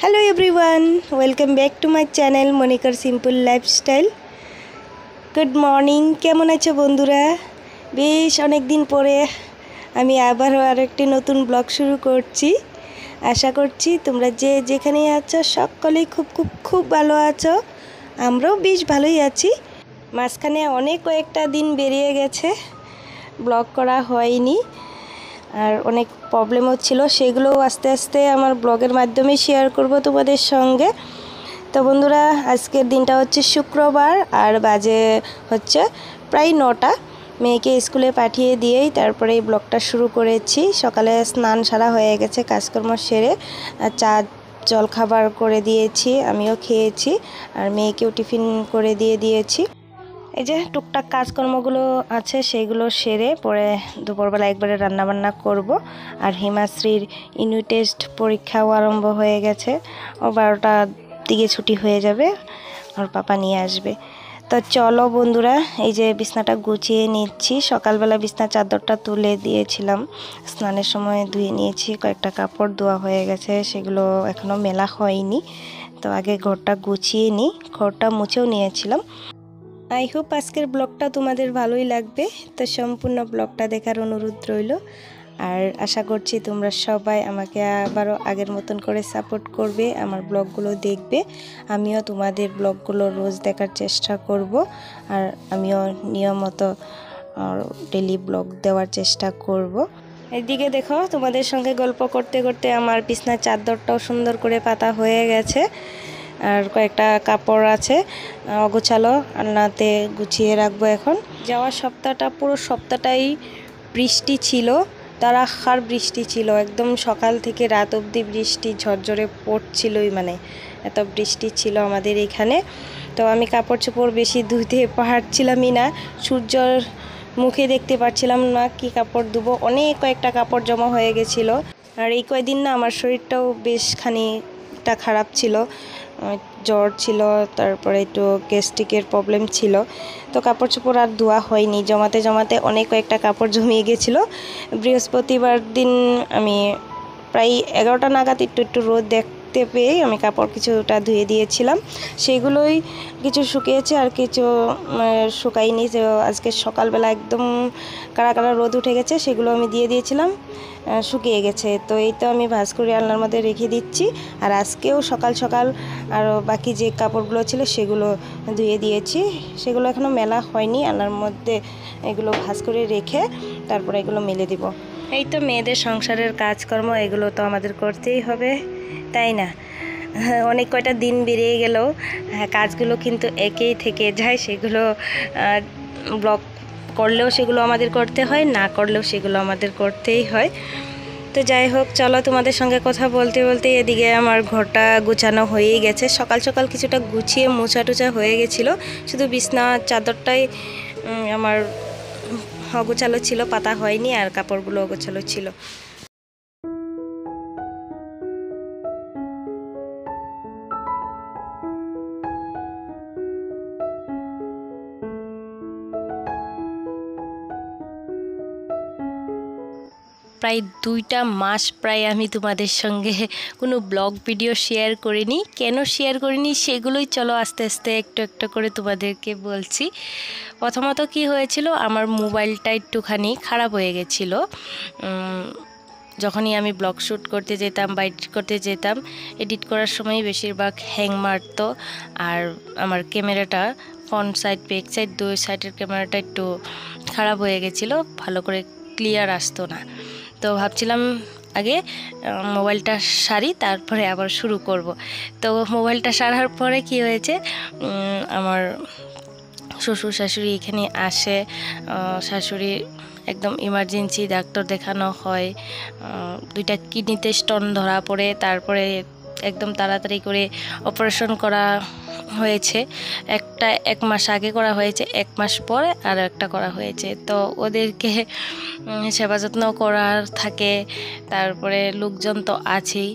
Hello everyone, welcome back to my channel মনিকার simple lifestyle. Good morning, কেমন আছো বন্ধুরা? বেশ অনেক দিন পরে আমি আবারও আরেকটি নতুন ব্লগ শুরু করছি। আশা করছি তোমরা যে যেখানেই আছো সকলেই খুব খুব খুব ভালো আছো। আমরাও বেশ ভালোই আছি। মাঝখানে অনেক কয়েকটা দিন বেরিয়ে গেছে, ব্লগ করা হয়নি, আর অনেক প্রবলেম হচ্ছিল, সেগুলোও আস্তে আস্তে আমার ব্লগের মাধ্যমে শেয়ার করব তোমাদের সঙ্গে। তো বন্ধুরা, আজকের দিনটা হচ্ছে শুক্রবার আর বাজে হচ্ছে প্রায় 9টা। মেয়েকে স্কুলে পাঠিয়ে দিয়েই তারপরে এই ব্লগটা শুরু করেছি। সকালে স্নান সারা হয়ে গেছে, কাজকর্ম সেরে চা জলখাবার করে দিয়েছি, আমিও খেয়েছি, আর মেয়েকেও টিফিন করে দিয়েছি। এই যে টুকটাক কাজকর্মগুলো আছে সেইগুলো সেরে পরে দুপুরবেলা একবারে রান্নাবান্না করব। আর হিমাশ্রীর ইউনিট টেস্ট পরীক্ষাও আরম্ভ হয়ে গেছে, ও 12টার দিকে ছুটি হয়ে যাবে, ওর পাপা নিয়ে আসবে। তো চলো বন্ধুরা, এই যে বিছনাটা গুছিয়ে নিচ্ছি। সকালবেলা বিছনা চাদরটা তুলে দিয়েছিলাম, স্নানের সময় ধুয়ে নিয়েছি, কয়েকটা কাপড় ধোয়া হয়ে গেছে, সেগুলো এখনও মেলা হয়নি। তো আগে ঘরটা গুছিয়ে নিই, ঘরটা মুছেও নিয়েছিলাম। আই হোপ আজকের ব্লগটা তোমাদের ভালোই লাগবে, তো সম্পূর্ণ ব্লগটা দেখার অনুরোধ রইল। আর আশা করছি তোমরা সবাই আমাকে আবারও আগের মতন করে সাপোর্ট করবে, আমার ব্লগগুলো দেখবে। আমিও তোমাদের ব্লগগুলো রোজ দেখার চেষ্টা করব, আর আমিও নিয়মিত ডেলি ব্লগ দেওয়ার চেষ্টা করব। এদিকে দেখো, তোমাদের সঙ্গে গল্প করতে করতে আমার বিছনার চাদরটাও সুন্দর করে পাতা হয়ে গেছে, আর কয়েকটা কাপড় আছে অগোছালো, আলনাতে গুছিয়ে রাখবো এখন। যাওয়ার সপ্তাহটা পুরো সপ্তাহটাই বৃষ্টি ছিল, ধারাসার বৃষ্টি ছিল, একদম সকাল থেকে রাত অবধি বৃষ্টি ঝরঝরে পড়ছিলই, মানে এত বৃষ্টি ছিল আমাদের এখানে। তো আমি কাপড় চোপড় বেশি ধুতে পারছিলামই না, সূর্যর মুখে দেখতে পাচ্ছিলাম না কি কাপড় ধুবো, অনেক কয়েকটা কাপড় জমা হয়ে গেছিলো। আর এই কয়েকদিন না আমার শরীরটাও বেশ খানিকটা খারাপ ছিল, জ্বর ছিল, তারপরে একটু গ্যাস্ট্রিকের প্রবলেম ছিল। তো কাপড় চোপড় আর ধোয়া হয়নি, জমাতে জমাতে অনেক কয়েকটা কাপড় জমিয়ে গেছিলো। বৃহস্পতিবার দিন আমি প্রায় 11টা নাগাদ একটু রোদ দেখতে পেয়ে আমি কাপড় কিছুটা ধুয়ে দিয়েছিলাম, সেগুলোই কিছু শুকিয়েছে আর কিছু শুকাইনি। যে আজকে সকালবেলা একদম কাড়া কাড়া রোদ উঠে গেছে, সেগুলো আমি দিয়ে দিয়েছিলাম, শুকিয়ে গেছে। তো এই তো আমি ভাঁজ করে আলনার মধ্যে রেখে দিচ্ছি। আর আজকেও সকাল সকাল আরও বাকি যে কাপড়গুলো ছিল সেগুলো ধুয়ে দিয়েছি, সেগুলো এখনও মেলা হয়নি। আলনার মধ্যে এগুলো ভাঁজ করে রেখে তারপরে এগুলো মেলে দিব। এই তো মেয়েদের সংসারের কাজকর্ম, এগুলো তো আমাদের করতেই হবে, তাই না? অনেক কয়টা দিন বেরিয়ে গেলেও কাজগুলো কিন্তু একই থেকে যায়, সেগুলো ব্লগ করলেও সেগুলো আমাদের করতে হয়, না করলেও সেগুলো আমাদের করতেই হয়। তো যাই হোক, চলো তোমাদের সঙ্গে কথা বলতে বলতে এদিকে আমার ঘরটা গুছানো হয়েই গেছে। সকাল সকাল কিছুটা গুছিয়ে মোছা টুচা হয়ে গেছিলো, শুধু বিছনা চাদরটাই আমার অগোছালো ছিল, পাতা হয়নি, আর কাপড়গুলো অগোছালো ছিল। প্রায় 2টা মাস প্রায় আমি তোমাদের সঙ্গে কোনো ব্লগ ভিডিও শেয়ার করিনি। কেন শেয়ার করিনি সেগুলোই চলো আস্তে আস্তে একটু একটু করে তোমাদেরকে বলছি। প্রথমত কি হয়েছিল, আমার মোবাইলটা একটুখানি খারাপ হয়ে গেছিলো। যখনই আমি ব্লগ শ্যুট করতে যেতাম বা এডিট করতে যেতাম, এডিট করার সময় বেশিরভাগ হ্যাং মারতো, আর আমার ক্যামেরাটা ফ্রন্ট সাইড ব্যাক সাইড দুই সাইডের ক্যামেরাটা একটু খারাপ হয়ে গেছিলো, ভালো করে ক্লিয়ার আসতো না। তো ভাবছিলাম আগে মোবাইলটা সারি, তারপরে আবার শুরু করব। তো মোবাইলটা সারার পরে কি হয়েছে, আমার শ্বশুর শাশুড়ি এখানে আসে, শাশুড়ি একদম ইমার্জেন্সি ডাক্তার দেখানো হয়, 2টা কিডনিতে স্টোন ধরা পড়ে, তারপরে একদম তাড়াতাড়ি করে অপারেশন করা হয়েছে। একটা 1 মাস আগে করা হয়েছে, 1 মাস পরে আর একটা করা হয়েছে। তো ওদেরকে সেবা যত্ন করার থাকে, তারপরে লোকজন তো আছেই।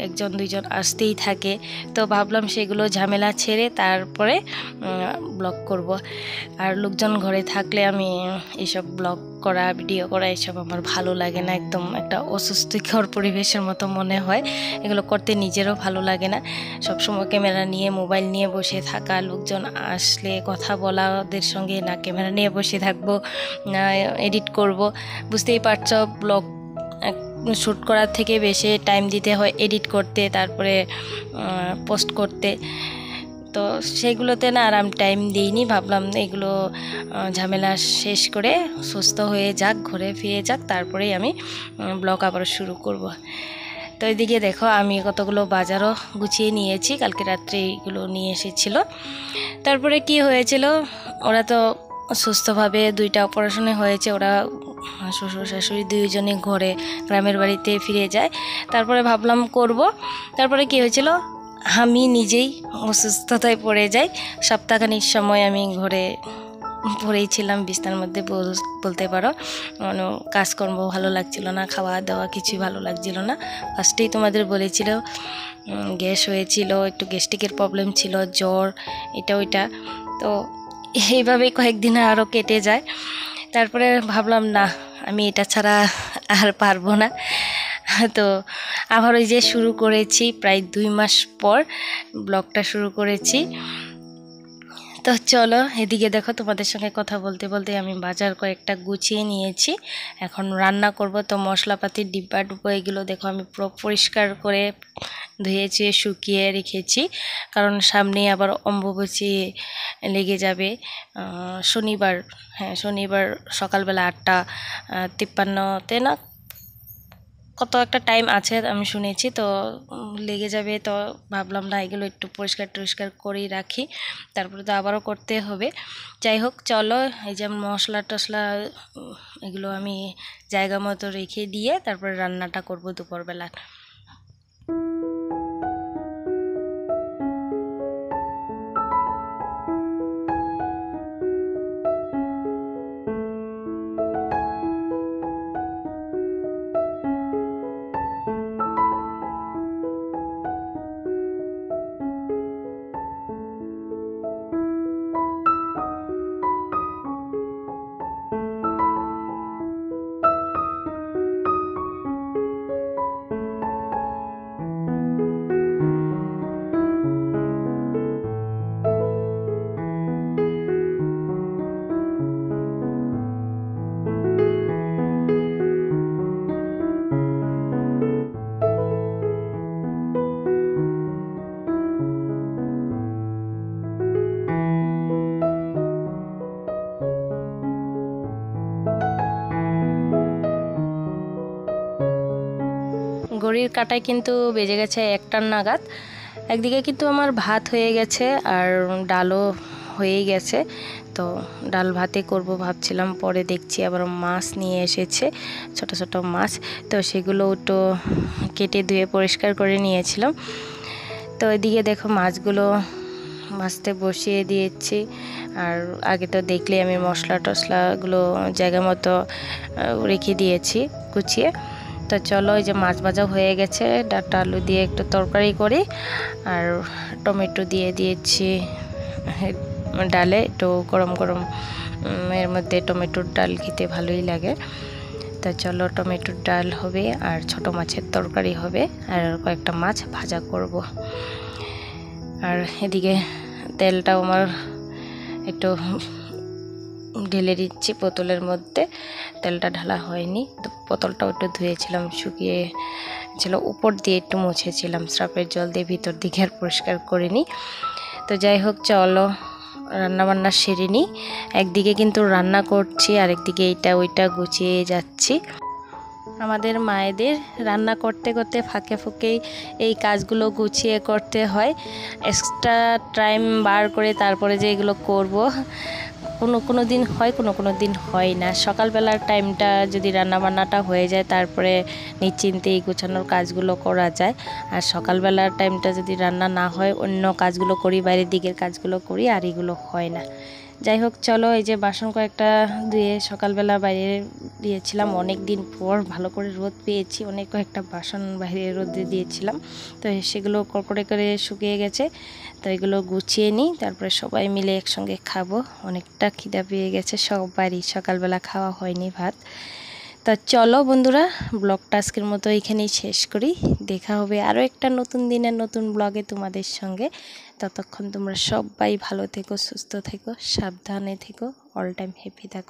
একজন দুইজন আসতেই থাকে। তো ভাবলাম সেগুলো ঝামেলা ছেড়ে তারপরে ব্লগ করব। আর লোকজন ঘরে থাকলে আমি এইসব ব্লগ করা, ভিডিও করা এসব আমার ভালো লাগে না, একদম একটা অস্বস্তিকর পরিবেশের মতো মনে হয়। এগুলো করতে নিজেরও ভালো লাগে না। সবসময় ক্যামেরা নিয়ে, মোবাইল নিয়ে বসে থাকা, লোকজন আসলে কথা বলা ওদের সঙ্গে, না ক্যামেরা নিয়ে বসে থাকবো না এডিট করব। বুঝতেই পারছো, ব্লগ শ্যুট করার থেকে বেশি টাইম দিতে হয় এডিট করতে, তারপরে পোস্ট করতে। তো সেগুলোতে না আর আমি টাইম দিইনি। ভাবলাম এগুলো ঝামেলা শেষ করে সুস্থ হয়ে যাক, ঘরে ফিরে যাক, তারপরেই আমি ব্লগ আবার শুরু করব। তো এদিকে দেখো আমি কতগুলো বাজারও গুছিয়ে নিয়েছি, কালকে রাত্রে এইগুলো নিয়ে এসেছিল। তারপরে কি হয়েছিল, ওরা তো সুস্থভাবে 2টা অপারেশনে হয়েছে, ওরা শ্বশুর শাশুড়ি দুইজনে ঘরে গ্রামের বাড়িতে ফিরে যায়। তারপরে ভাবলাম করব। তারপরে কি হয়েছিল, আমি নিজেই অসুস্থতায় পড়ে যাই। সপ্তাহখানিক সময় আমি ঘরে পড়েই ছিলাম, বিছানার মধ্যে বলতে পারো। মানে কাজকর্ম ভালো লাগছিল না, খাওয়া দাওয়া কিছুই ভালো লাগছিল না। ফার্স্টেই তোমাদের বলেছিল গ্যাস হয়েছিল, একটু গ্যাস্ট্রিকের প্রবলেম ছিল, জ্বর, এটা ওইটা। তো এইভাবেই কয়েকদিন আরও কেটে যায়। তারপরে ভাবলাম না, আমি এটা ছাড়া আর পারবো না। তো আবার ওই যে শুরু করেছি, প্রায় 2 মাস পর ব্লগটা শুরু করেছি। তো চলো, এদিকে দেখো তোমাদের সঙ্গে কথা বলতে বলতে আমি বাজার কয়েকটা গুছিয়ে নিয়েছি। এখন রান্না করব। তো মশলাপাতির ডিব্বা ডুব্বা এগুলো দেখো আমি পুরো পরিষ্কার করে ধুয়েছি, শুকিয়ে রেখেছি, কারণ সামনে আবার অম্বুবাচী লেগে যাবে। শনিবার, হ্যাঁ শনিবার সকালবেলা 8:53 না কত একটা টাইম আছে আমি শুনেছি, তো লেগে যাবে। তো ভাবলাম না, এগুলো একটু পরিষ্কার টরিষ্কার করেই রাখি, তারপরে তো আবারও করতে হবে। যাই হোক চলো, এই যে মশলা টশলা এগুলো আমি জায়গা মতো রেখে দিয়ে তারপরে রান্নাটা করব দুপুরবেলা। ঘড়ির কাঁটায় কিন্তু বেজে গেছে 1টা নাগাদ। একদিকে কিন্তু আমার ভাত হয়ে গেছে আর ডালও হয়ে গেছে। তো ডাল ভাতে করব ভাবছিলাম, পরে দেখছি আবার মাছ নিয়ে এসেছে, ছোট ছোট মাছ। তো সেগুলো একটু কেটে ধুয়ে পরিষ্কার করে নিয়েছিলাম। তো এদিকে দেখো মাছগুলো ভাজতে বসিয়ে দিয়েছি। আর আগে তো দেখলে আমি মশলা টশলাগুলো জায়গা মতো রেখে দিয়েছি গুছিয়ে। তো চলো, এই যে মাছ ভাজা হয়ে গেছে, ডাটা আলু দিয়ে একটু তরকারি করি, আর টমেটো দিয়ে দিয়েছি ডালে। একটু গরম গরম এর মধ্যে টমেটোর ডাল খেতে ভালোই লাগে। তো চলো, টমেটোর ডাল হবে আর ছোট মাছের তরকারি হবে, আর কয়েকটা মাছ ভাজা করব। আর এদিকে তেলটাও আমার একটু ঢেলে দিচ্ছি বোতলের মধ্যে, তেলটা ঢালা হয়নি। তো বোতলটাও একটু ধুয়েছিলাম, শুকিয়ে ছিল, উপর দিয়ে একটু মুছেছিলাম সার্ফের জল দিয়ে, ভিতর দিকে আর পরিষ্কার করিনি। তো যাই হোক চলো, রান্নাবান্না সেরে নিই। একদিকে কিন্তু রান্না করছি, আরেকদিকে এইটা ওইটা গুছিয়ে যাচ্ছি। আমাদের মায়েদের রান্না করতে করতে ফাঁকে ফুঁকেই এই কাজগুলো গুছিয়ে করতে হয়, এক্সট্রা টাইম বার করে তারপরে যে এগুলো করব। কোনো দিন হয়, কোনো দিন হয় না। সকালবেলার টাইমটা যদি রান্নাবান্নাটা হয়ে যায়, তারপরে নিশ্চিন্তে এই গোছানোর কাজগুলো করা যায়। আর সকালবেলার টাইমটা যদি রান্না না হয়, অন্য কাজগুলো করি, বাইরের দিকের কাজগুলো করি, আর এগুলো হয় না। যাই হোক চলো, এই যে বাসন কয়েকটা ধুয়ে সকালবেলা বাইরে দিয়েছিলাম, অনেক দিন পর ভালো করে রোদ পেয়েছি, অনেক কয়েকটা বাসন বাইরে রোদে দিয়েছিলাম, তো সেগুলো কড়কড়ে করে শুকিয়ে গেছে। তো এগুলো গুছিয়ে নিই, তারপরে সবাই মিলে একসঙ্গে খাবো। অনেকটা খিদা পেয়ে গেছে সবারই, সকালবেলা খাওয়া হয়নি ভাত। তা চলো বন্ধুরা, ব্লগটা আজকের মতো এখানেই শেষ করি। দেখা হবে আরও একটা নতুন দিনের নতুন ব্লগে তোমাদের সঙ্গে। ততক্ষণ তোমরা সবাই ভালো থেকো, সুস্থ থেকো, সাবধানে থেকো, অল টাইম হ্যাপি থাকো।